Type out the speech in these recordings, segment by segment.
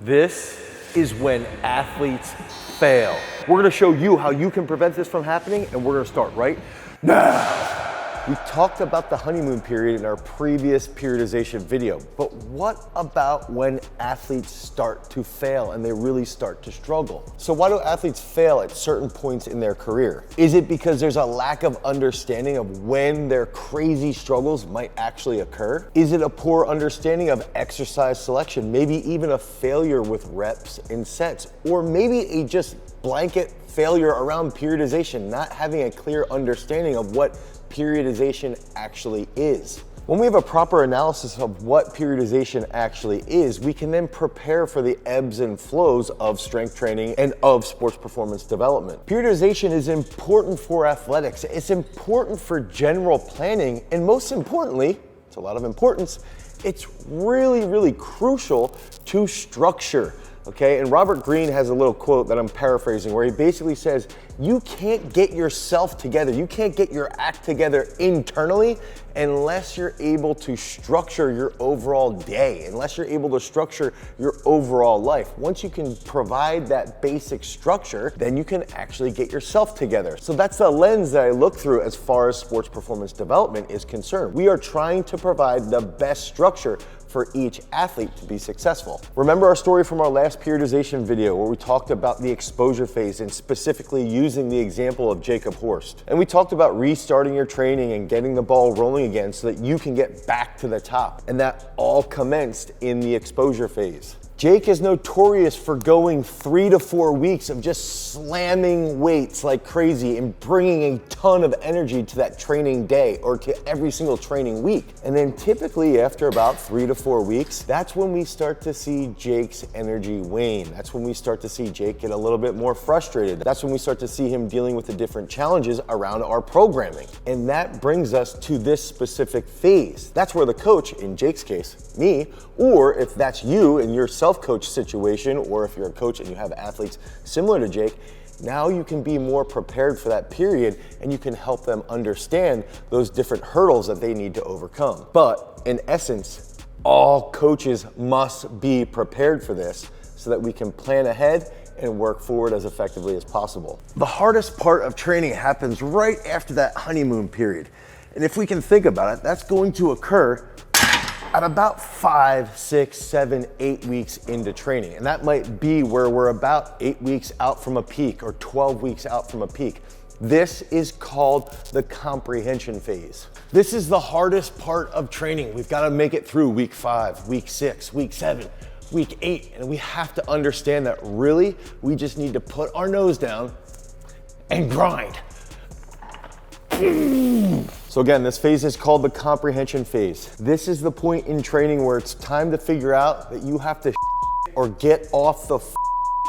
This is when athletes fail. We're gonna show you how you can prevent this from happening, and we're gonna start right now. We talked about the honeymoon period in our previous periodization video, but what about when athletes start to fail and they really start to struggle? So why do athletes fail at certain points in their career? Is it because there's a lack of understanding of when their crazy struggles might actually occur? Is it a poor understanding of exercise selection? Maybe even a failure with reps and sets, or maybe a just blanket failure around periodization, not having a clear understanding of what periodization actually is. When we have a proper analysis of what periodization actually is, we can then prepare for the ebbs and flows of strength training and of sports performance development. Periodization is important for athletics. It's important for general planning, and most importantly, it's a lot of importance, it's really, really crucial to structure. Okay, and Robert Greene has a little quote that I'm paraphrasing where he basically says, you can't get yourself together, you can't get your act together internally unless you're able to structure your overall day, unless you're able to structure your overall life. Once you can provide that basic structure, then you can actually get yourself together. So that's the lens that I look through as far as sports performance development is concerned. We are trying to provide the best structure for each athlete to be successful. Remember our story from our last periodization video where we talked about the exposure phase and specifically using the example of Jacob Horst. And we talked about restarting your training and getting the ball rolling again so that you can get back to the top. And that all commenced in the exposure phase. Jake is notorious for going 3 to 4 weeks of just slamming weights like crazy and bringing a ton of energy to that training day or to every single training week. And then typically after about 3 to 4 weeks, that's when we start to see Jake's energy wane. That's when we start to see Jake get a little bit more frustrated. That's when we start to see him dealing with the different challenges around our programming. And that brings us to this specific phase. That's where the coach, in Jake's case, me, or if that's you and your self-coach situation, or if you're a coach and you have athletes similar to Jake, now you can be more prepared for that period and you can help them understand those different hurdles that they need to overcome. But in essence, all coaches must be prepared for this so that we can plan ahead and work forward as effectively as possible. The hardest part of training happens right after that honeymoon period. And if we can think about it, that's going to occur at about 5, 6, 7, 8 weeks into training. And that might be where we're about 8 weeks out from a peak or 12 weeks out from a peak. This is called the comprehension phase. This is the hardest part of training. We've got to make it through week 5, week 6, week 7, week 8, and we have to understand that really we just need to put our nose down and grind. So again, this phase is called the comprehension phase. This is the point in training where it's time to figure out that you have to or get off the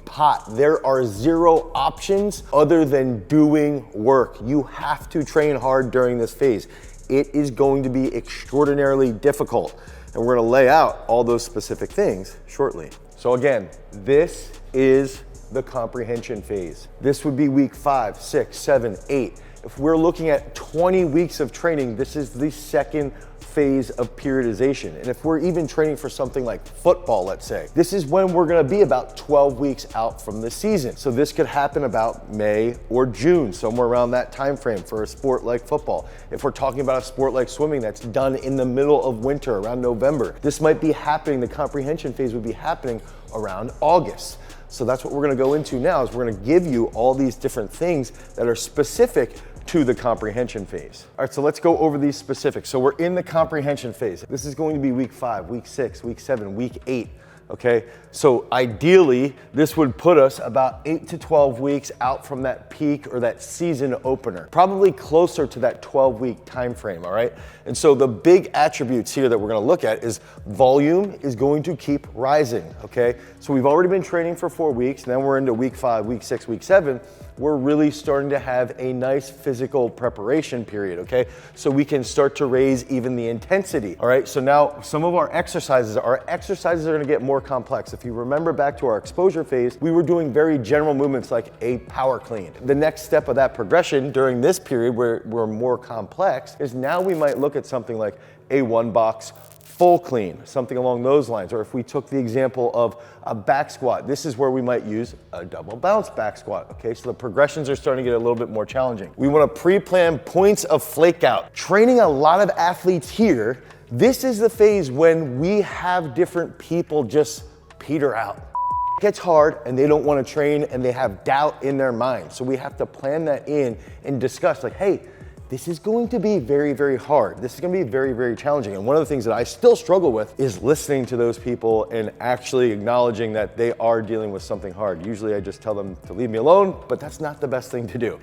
pot. There are 0 options other than doing work. You have to train hard during this phase. It is going to be extraordinarily difficult, and we're gonna lay out all those specific things shortly. So again, this is the comprehension phase. This would be week 5, 6, 7, 8. If we're looking at 20 weeks of training, this is the second phase of periodization. And if we're even training for something like football, let's say, this is when we're gonna be about 12 weeks out from the season. So this could happen about May or June, somewhere around that time frame for a sport like football. If we're talking about a sport like swimming that's done in the middle of winter, around November, this might be happening, the comprehension phase would be happening around August. So that's what we're gonna go into now, is we're gonna give you all these different things that are specific to the comprehension phase. All right, so let's go over these specifics. So we're in the comprehension phase. This is going to be week 5, week 6, week 7, week 8, okay? So ideally, this would put us about 8 to 12 weeks out from that peak or that season opener, probably closer to that 12-week time frame, all right? And so the big attributes here that we're gonna look at is volume is going to keep rising, okay? So we've already been training for 4 weeks, and then we're into week 5, week 6, week 7. We're really starting to have a nice physical preparation period, okay? So we can start to raise even the intensity, all right? So now some of our exercises are gonna get more complex. If you remember back to our exposure phase, we were doing very general movements like a power clean. The next step of that progression during this period where we're more complex is now we might look at something like a 1 box full clean, something along those lines. Or if we took the example of a back squat, this is where we might use a double bounce back squat, okay? So the progressions are starting to get a little bit more challenging. We wanna pre-plan points of flake out. Training a lot of athletes here, this is the phase when we have different people just peter out. It gets hard and they don't wanna train and they have doubt in their mind. So we have to plan that in and discuss like, hey, this is going to be very, very hard. This is gonna be very, very challenging. And one of the things that I still struggle with is listening to those people and actually acknowledging that they are dealing with something hard. Usually I just tell them to leave me alone, but that's not the best thing to do.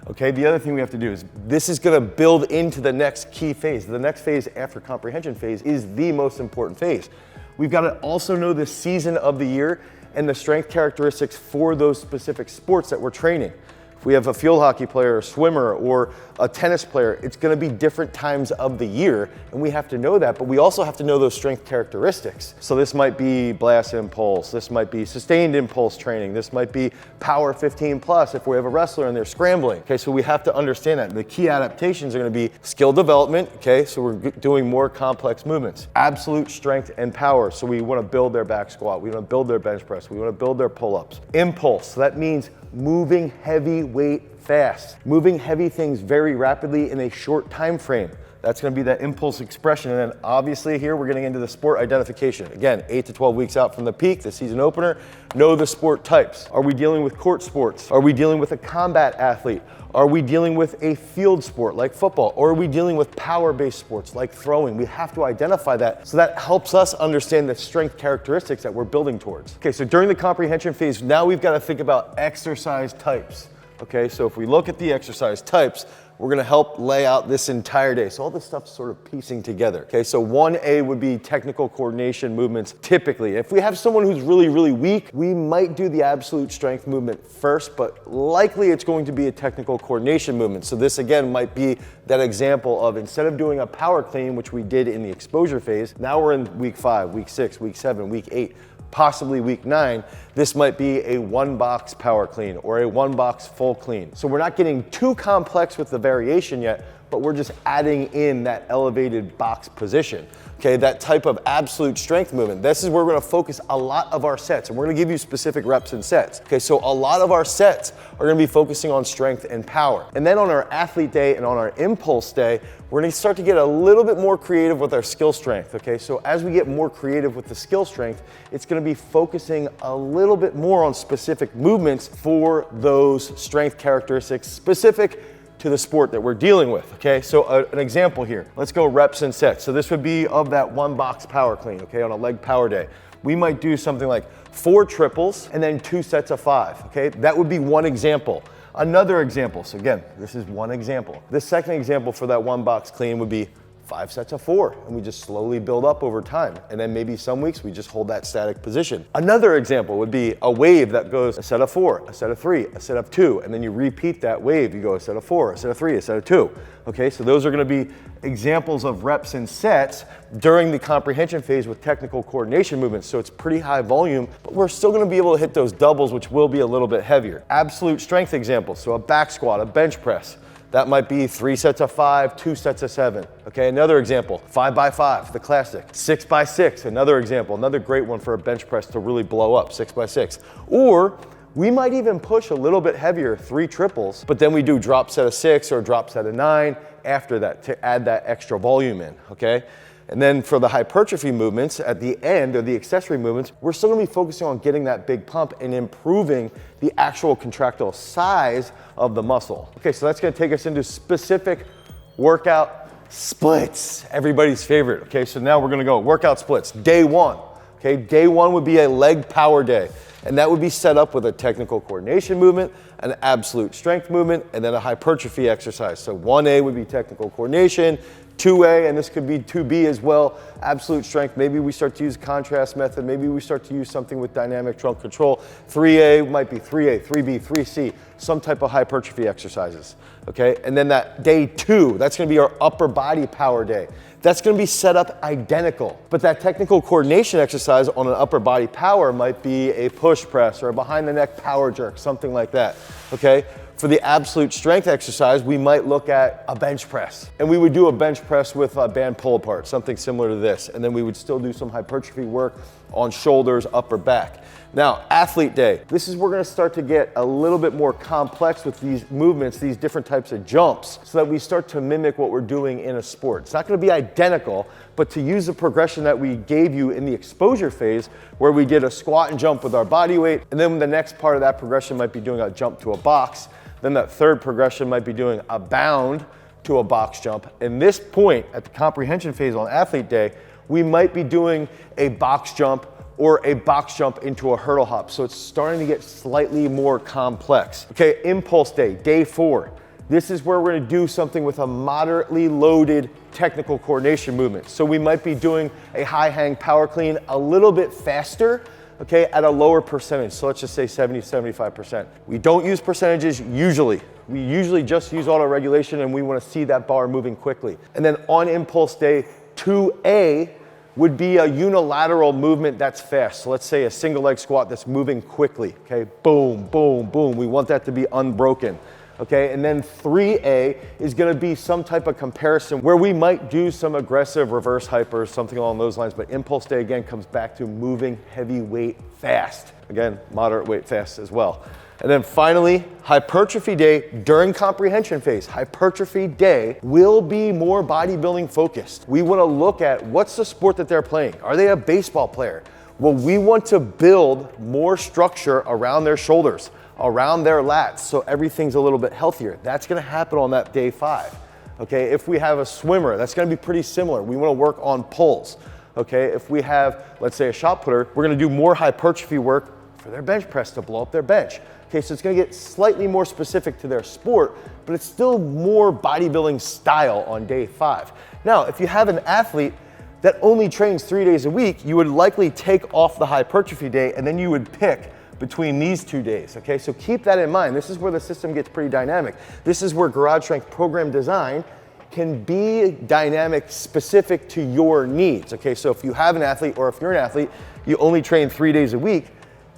Okay, the other thing we have to do is this is gonna build into the next key phase. The next phase after comprehension phase is the most important phase. We've gotta also know the season of the year and the strength characteristics for those specific sports that we're training. If we have a field hockey player, a swimmer, or a tennis player, it's gonna be different times of the year, and we have to know that, but we also have to know those strength characteristics. So this might be blast impulse, this might be sustained impulse training, this might be power 15 plus if we have a wrestler and they're scrambling. Okay, so we have to understand that. The key adaptations are gonna be skill development, okay, so we're doing more complex movements. Absolute strength and power, so we wanna build their back squat, we wanna build their bench press, we wanna build their pull-ups. Impulse, so that means moving heavy weight fast, moving heavy things very rapidly in a short time frame. That's gonna be that impulse expression. And then obviously here we're getting into the sport identification. Again, 8 to 12 weeks out from the peak, the season opener, know the sport types. Are we dealing with court sports? Are we dealing with a combat athlete? Are we dealing with a field sport like football? Or are we dealing with power-based sports like throwing? We have to identify that, so that helps us understand the strength characteristics that we're building towards. Okay, so during the comprehension phase, now we've got to think about exercise types. Okay, so if we look at the exercise types, we're gonna help lay out this entire day. So all this stuff's sort of piecing together. Okay, so 1A would be technical coordination movements typically. If we have someone who's really, really weak, we might do the absolute strength movement first, but likely it's going to be a technical coordination movement. So this again might be that example of instead of doing a power clean, which we did in the exposure phase, now we're in week 5, week 6, week 7, week 8, possibly week 9, this might be a 1-box power clean or a 1-box full clean. So we're not getting too complex with the variation yet, but we're just adding in that elevated box position. Okay, that type of absolute strength movement. This is where we're gonna focus a lot of our sets, and we're gonna give you specific reps and sets. Okay, so a lot of our sets are gonna be focusing on strength and power. And then on our athlete day and on our impulse day, we're gonna start to get a little bit more creative with our skill strength, okay? So as we get more creative with the skill strength, it's gonna be focusing a little bit more on specific movements for those strength characteristics specific to the sport that we're dealing with, okay? So an example here, let's go reps and sets. So this would be of that 1-box power clean, okay, on a leg power day. We might do something like 4 triples and then 2 sets of 5, okay? That would be one example. Another example, so again, this is one example. The second example for that 1-box clean would be 5 sets of 4, and we just slowly build up over time. And then maybe some weeks we just hold that static position. Another example would be a wave that goes a set of 4, a set of 3, a set of 2, and then you repeat that wave. You go a set of 4, a set of 3, a set of 2. Okay, so those are gonna be examples of reps and sets during the comprehension phase with technical coordination movements. So it's pretty high volume, but we're still gonna be able to hit those doubles, which will be a little bit heavier. Absolute strength examples, so a back squat, a bench press. That might be 3 sets of 5, 2 sets of 7. Okay, another example, 5 by 5, the classic. 6 by 6, another example, another great one for a bench press to really blow up, 6 by 6. Or we might even push a little bit heavier, 3 triples, but then we do drop set of 6 or drop set of 9 after that to add that extra volume in, okay? And then for the hypertrophy movements at the end, or the accessory movements, we're still gonna be focusing on getting that big pump and improving the actual contractile size of the muscle. Okay, so that's gonna take us into specific workout splits, everybody's favorite. Okay, so now we're gonna go workout splits. Day 1, okay? Day 1 would be a leg power day. And that would be set up with a technical coordination movement, an absolute strength movement, and then a hypertrophy exercise. So 1A would be technical coordination, 2A, and this could be 2B as well, absolute strength. Maybe we start to use contrast method. Maybe we start to use something with dynamic trunk control. 3A might be 3A, 3B, 3C, some type of hypertrophy exercises, okay? And then that day 2, that's gonna be our upper body power day. That's gonna be set up identical, but that technical coordination exercise on an upper body power might be a push press or a behind the neck power jerk, something like that, okay? For the absolute strength exercise, we might look at a bench press. And we would do a bench press with a band pull apart, something similar to this. And then we would still do some hypertrophy work on shoulders, upper back. Now, athlete day. This is where we're gonna start to get a little bit more complex with these movements, these different types of jumps, so that we start to mimic what we're doing in a sport. It's not gonna be identical, but to use the progression that we gave you in the exposure phase, where we did a squat and jump with our body weight, and then the next part of that progression might be doing a jump to a box. Then that third progression might be doing a bound to a box jump. And this point at the comprehension phase on athlete day, we might be doing a box jump or a box jump into a hurdle hop. So it's starting to get slightly more complex. Okay, impulse day, day 4. This is where we're gonna do something with a moderately loaded technical coordination movement. So we might be doing a high hang power clean a little bit faster, okay, at a lower percentage. So let's just say 70, 75%. We don't use percentages usually. We usually just use auto regulation, and we wanna see that bar moving quickly. And then on impulse day 2A would be a unilateral movement that's fast. So let's say a single leg squat that's moving quickly, okay? Boom, boom, boom. We want that to be unbroken. Okay, and then 3A is gonna be some type of comparison where we might do some aggressive reverse hypers, something along those lines, but impulse day again comes back to moving heavy weight fast. Again, moderate weight fast as well. And then finally, hypertrophy day during comprehension phase. Hypertrophy day will be more bodybuilding focused. We wanna look at what's the sport that they're playing. Are they a baseball player? Well, we want to build more structure around their shoulders, around their lats, so everything's a little bit healthier. That's gonna happen on that day 5. Okay, if we have a swimmer, that's gonna be pretty similar. We wanna work on pulls. Okay, if we have, let's say, a shot putter, we're gonna do more hypertrophy work for their bench press to blow up their bench. Okay, so it's gonna get slightly more specific to their sport, but it's still more bodybuilding style on day 5. Now, if you have an athlete that only trains 3 days a week, you would likely take off the hypertrophy day and then you would pick between these 2 days, okay? So keep that in mind. This is where the system gets pretty dynamic. This is where Garage Strength program design can be dynamic specific to your needs, okay? So if you have an athlete or if you're an athlete, you only train 3 days a week,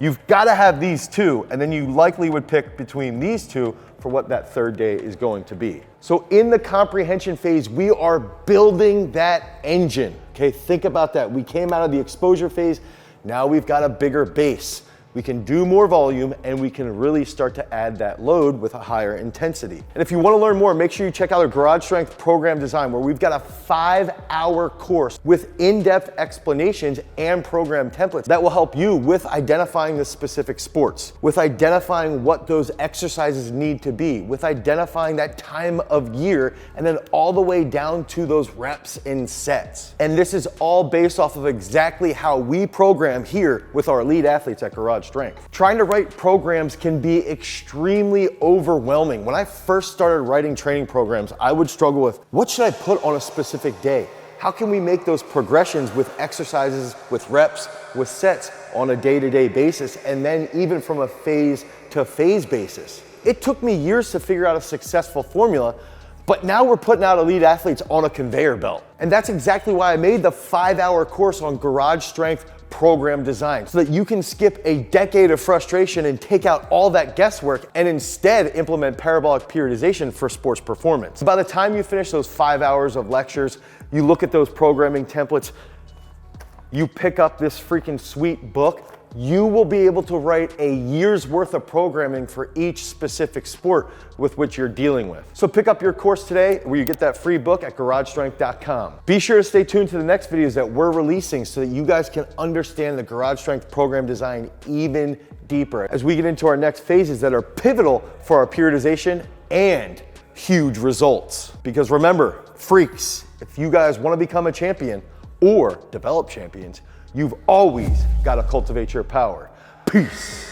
you've gotta have these 2, and then you likely would pick between these 2 for what that third day is going to be. So in the comprehension phase, we are building that engine, okay? Think about that. We came out of the exposure phase, now we've got a bigger base. We can do more volume and we can really start to add that load with a higher intensity. And if you want to learn more, make sure you check out our Garage Strength program design, where we've got a 5-hour course with in-depth explanations and program templates that will help you with identifying the specific sports, with identifying what those exercises need to be, with identifying that time of year, and then all the way down to those reps and sets. And this is all based off of exactly how we program here with our elite athletes at Garage Strength. Trying to write programs can be extremely overwhelming. When I first started writing training programs, I would struggle with, what should I put on a specific day? How can we make those progressions with exercises, with reps, with sets on a day-to-day basis, and then even from a phase-to-phase basis? It took me years to figure out a successful formula, but now we're putting out elite athletes on a conveyor belt. And that's exactly why I made the 5-hour course on Garage Strength program design, so that you can skip a decade of frustration and take out all that guesswork and instead implement parabolic periodization for sports performance. By the time you finish those 5 hours of lectures, you look at those programming templates, you pick up this freaking sweet book, you will be able to write a year's worth of programming for each specific sport with which you're dealing with. So pick up your course today, where you get that free book at garagestrength.com. Be sure to stay tuned to the next videos that we're releasing so that you guys can understand the Garage Strength program design even deeper as we get into our next phases that are pivotal for our periodization and huge results. Because remember, freaks, if you guys want to become a champion or develop champions, you've always got to cultivate your power. Peace.